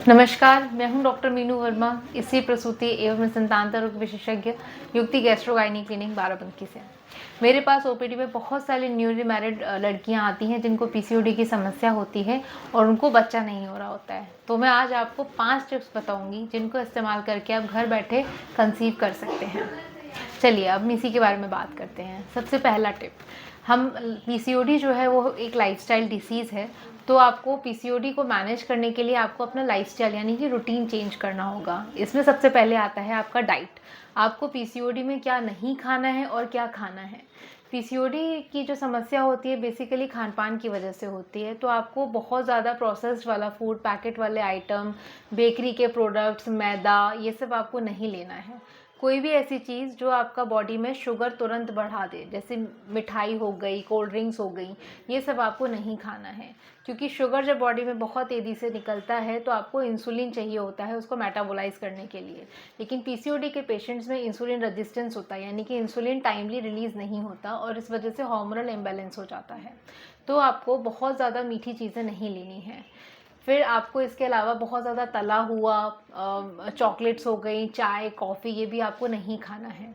नमस्कार, मैं हूं डॉक्टर मीनू वर्मा, स्त्री प्रसूति एवं संतानता रोग विशेषज्ञ, युक्ति गैस्ट्रो-गायनी क्लिनिक बाराबंकी से। मेरे पास ओपीडी में बहुत सारी न्यूली मैरिड लड़कियां आती हैं जिनको पीसीओडी की समस्या होती है और उनको बच्चा नहीं हो रहा होता है। तो मैं आज आपको 5 टिप्स बताऊंगी जिनको इस्तेमाल करके आप घर बैठे कंसीव कर सकते हैं। चलिए अब इसी के बारे में बात करते हैं। सबसे पहला टिप, हम पीसीओडी जो है वो एक लाइफस्टाइल डिसीज़ है, तो आपको पीसीओडी को मैनेज करने के लिए आपको अपना लाइफस्टाइल यानी कि रूटीन चेंज करना होगा। इसमें सबसे पहले आता है आपका डाइट। आपको पीसीओडी में क्या नहीं खाना है और क्या खाना है। पीसीओडी की जो समस्या होती है बेसिकली खान-पान की वजह से होती है, तो आपको बहुत ज़्यादा प्रोसेस्ड वाला फूड, पैकेट वाले आइटम, बेकरी के प्रोडक्ट्स, मैदा, ये सब आपको नहीं लेना है। कोई भी ऐसी चीज़ जो आपका बॉडी में शुगर तुरंत बढ़ा दे, जैसे मिठाई हो गई, कोल्ड ड्रिंक्स हो गई, ये सब आपको नहीं खाना है, क्योंकि शुगर जब बॉडी में बहुत तेज़ी से निकलता है तो आपको इंसुलिन चाहिए होता है उसको मेटाबोलाइज करने के लिए। लेकिन पीसीओडी के पेशेंट्स में इंसुलिन रेजिस्टेंस होता है, यानी कि इंसुलिन टाइमली रिलीज़ नहीं होता और इस वजह से हार्मोनल इम्बैलेंस हो जाता है। तो आपको बहुत ज़्यादा मीठी चीज़ें नहीं लेनी है। फिर आपको इसके अलावा बहुत ज़्यादा तला हुआ चॉकलेट्स हो गई, चाय, कॉफ़ी, ये भी आपको नहीं खाना है।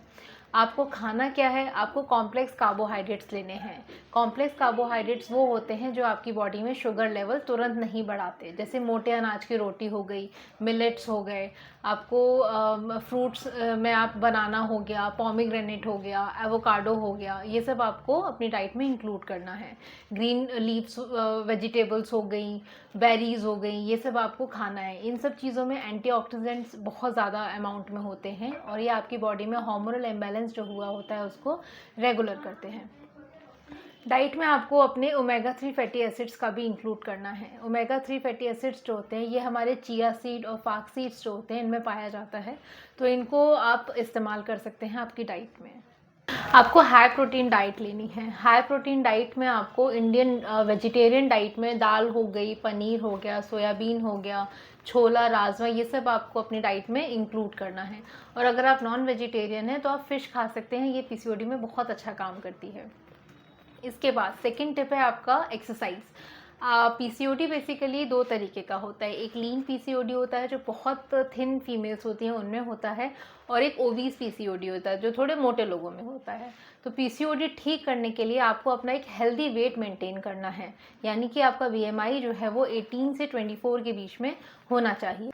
आपको खाना क्या है, आपको कॉम्प्लेक्स कार्बोहाइड्रेट्स लेने हैं। कॉम्प्लेक्स कार्बोहाइड्रेट्स वो होते हैं जो आपकी बॉडी में शुगर लेवल तुरंत नहीं बढ़ाते, जैसे मोटे अनाज की रोटी हो गई, मिलेट्स हो गए। आपको फ्रूट्स में आप बनाना हो गया, पोमीग्रेनेट हो गया, एवोकाडो हो गया, ये सब आपको अपनी डाइट में इंक्लूड करना है। ग्रीन लीव्स वेजिटेबल्स हो गई, बेरीज़ हो गई, ये सब आपको खाना है। इन सब चीज़ों में एंटीऑक्सीडेंट्स बहुत ज़्यादा अमाउंट में होते हैं और ये आपकी बॉडी में हार्मोनल इम्बैलेंस जो हुआ होता है उसको रेगुलर करते हैं। डाइट में आपको अपने ओमेगा 3 फैटी एसिड्स का भी इंक्लूड करना है। ओमेगा 3 फैटी एसिड्स जो होते हैं ये हमारे चिया सीड और फ्लाक्स सीड्स जो होते हैं इनमें पाया जाता है, तो इनको आप इस्तेमाल कर सकते हैं आपकी डाइट में। आपको हाई प्रोटीन डाइट लेनी है। हाई प्रोटीन डाइट में आपको इंडियन वेजिटेरियन डाइट में दाल हो गई, पनीर हो गया, सोयाबीन हो गया, छोला, राजमा, ये सब आपको अपनी डाइट में इंक्लूड करना है। और अगर आप नॉन वेजिटेरियन हैं तो आप फ़िश खा सकते हैं, ये पीसीओडी में बहुत अच्छा काम करती है। इसके बाद सेकंड टिप है आपका एक्सरसाइज। पीसीओडी बेसिकली 2 तरीके का होता है। एक लीन पीसीओडी होता है जो बहुत थिन फीमेल्स होती हैं उनमें होता है, और एक ओबीस पीसीओडी होता है जो थोड़े मोटे लोगों में होता है। तो पीसीओडी ठीक करने के लिए आपको अपना एक हेल्दी वेट मेंटेन करना है, यानी कि आपका बीएमआई जो है वो 18 से 24 के बीच में होना चाहिए।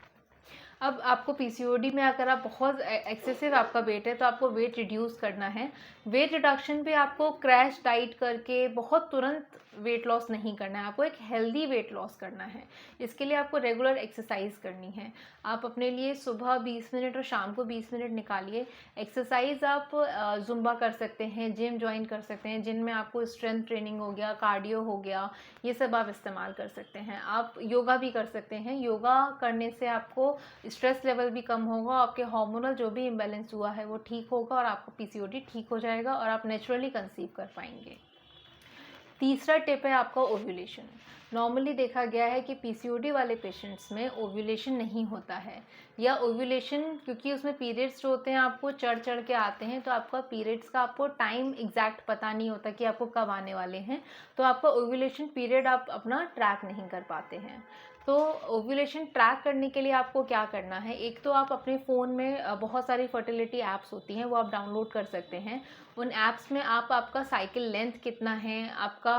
अब आपको पीसीओडी में अगर आप बहुत एक्सेसिव आपका वेट है तो आपको वेट रिड्यूस करना है। वेट रिडक्शन पे आपको क्रैश डाइट करके बहुत तुरंत वेट लॉस नहीं करना है, आपको एक हेल्दी वेट लॉस करना है। इसके लिए आपको रेगुलर एक्सरसाइज करनी है। आप अपने लिए सुबह 20 मिनट और शाम को 20 मिनट निकालिए। एक्सरसाइज आप जुम्बा कर सकते हैं, जिम ज्वाइन कर सकते हैं, जिनमें आपको स्ट्रेंथ ट्रेनिंग हो गया, कार्डियो हो गया, ये सब आप इस्तेमाल कर सकते हैं। आप योगा भी कर सकते हैं। योगा करने से आपको स्ट्रेस लेवल भी कम होगा, आपके हार्मोनल जो भी इम्बैलेंस हुआ है वो ठीक होगा और आपका पीसीओडी ठीक हो जाएगा और आप नेचुरली कंसीव कर पाएंगे। तीसरा टिप है आपका ओव्यूलेशन। नॉर्मली देखा गया है कि पीसीओडी वाले पेशेंट्स में ओव्यूलेशन नहीं होता है, या ओव्यूलेशन क्योंकि उसमें पीरियड्स जो होते हैं आपको चढ़ चढ़ के आते हैं, तो आपका पीरियड्स का आपको टाइम एग्जैक्ट पता नहीं होता कि आपको कब आने वाले हैं, तो आपका ओव्यूलेशन पीरियड आप अपना ट्रैक नहीं कर पाते हैं। तो ओव्यूलेशन ट्रैक करने के लिए आपको क्या करना है, एक तो आप अपने फ़ोन में बहुत सारी फर्टिलिटी ऐप्स होती हैं वो आप डाउनलोड कर सकते हैं। उन ऐप्स में आप आपका साइकिल लेंथ कितना है, आपका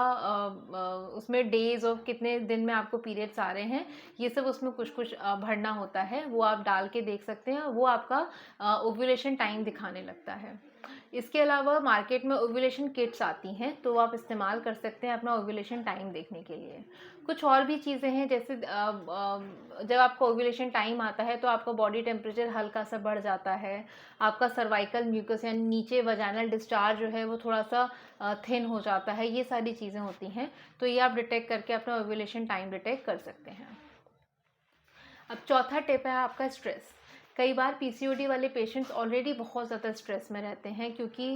उसमें डेज़ और कितने दिन में आपको पीरियड्स आ रहे हैं, ये सब उसमें कुछ कुछ भरना होता है, वो आप डाल के देख सकते हैं, वो आपका ओव्यूलेशन टाइम दिखाने लगता है। इसके अलावा मार्केट में ओव्यूलेशन किट्स आती हैं, तो आप इस्तेमाल कर सकते हैं अपना ओव्यूलेशन टाइम देखने के लिए। कुछ और भी चीज़ें हैं, जैसे जब आपका ओव्यूलेशन टाइम आता है तो आपका बॉडी टेम्परेचर हल्का सा बढ़ जाता है, आपका सर्वाइकल म्यूकस यानी नीचे वजाइनल डिस्चार्ज जो है वो थोड़ा सा थिन हो जाता है, ये सारी चीज़ें होती हैं, तो ये आप डिटेक्ट करके अपना ओव्यूलेशन टाइम डिटेक्ट कर सकते हैं। अब चौथा टिप है आपका स्ट्रेस। कई बार पीसीओडी वाले पेशेंट्स ऑलरेडी बहुत ज़्यादा स्ट्रेस में रहते हैं, क्योंकि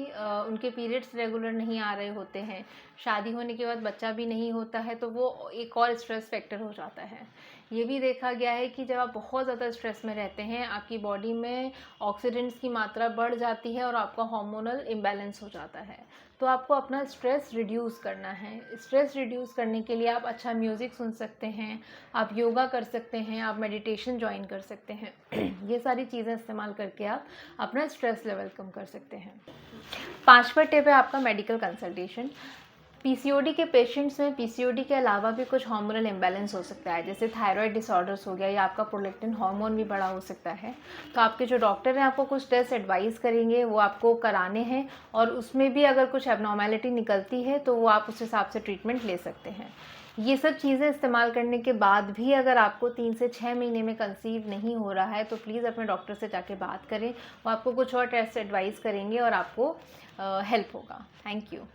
उनके पीरियड्स रेगुलर नहीं आ रहे होते हैं, शादी होने के बाद बच्चा भी नहीं होता है, तो वो एक और स्ट्रेस फैक्टर हो जाता है। ये भी देखा गया है कि जब आप बहुत ज़्यादा स्ट्रेस में रहते हैं, आपकी बॉडी में ऑक्सीडेंट्स की मात्रा बढ़ जाती है और आपका हार्मोनल इम्बैलेंस हो जाता है। तो आपको अपना स्ट्रेस रिड्यूस करना है। स्ट्रेस रिड्यूस करने के लिए आप अच्छा म्यूज़िक सुन सकते हैं, आप योगा कर सकते हैं, आप मेडिटेशन जॉइन कर सकते हैं। ये सारी चीज़ें इस्तेमाल करके आप अपना स्ट्रेस लेवल कम कर सकते हैं। 5वां टिप है आपका मेडिकल कंसल्टेशन। पीसीओडी के पेशेंट्स में पीसीओडी के अलावा भी कुछ हार्मोनल इम्बैलेंस हो सकता है, जैसे थायराइड डिसऑर्डर्स हो गया या आपका प्रोलैक्टिन हार्मोन भी बढ़ा हो सकता है। तो आपके जो डॉक्टर हैं आपको कुछ टेस्ट एडवाइस करेंगे, वो आपको कराने हैं, और उसमें भी अगर कुछ एबनॉर्मेलिटी निकलती है तो वो आप उस हिसाब से ट्रीटमेंट ले सकते हैं। ये सब चीज़ें इस्तेमाल करने के बाद भी अगर आपको 3 से 6 महीने में कंसीव नहीं हो रहा है तो प्लीज़ अपने डॉक्टर से जाके बात करें, वो आपको कुछ और टेस्ट एडवाइस करेंगे और आपको हेल्प होगा। Thank you.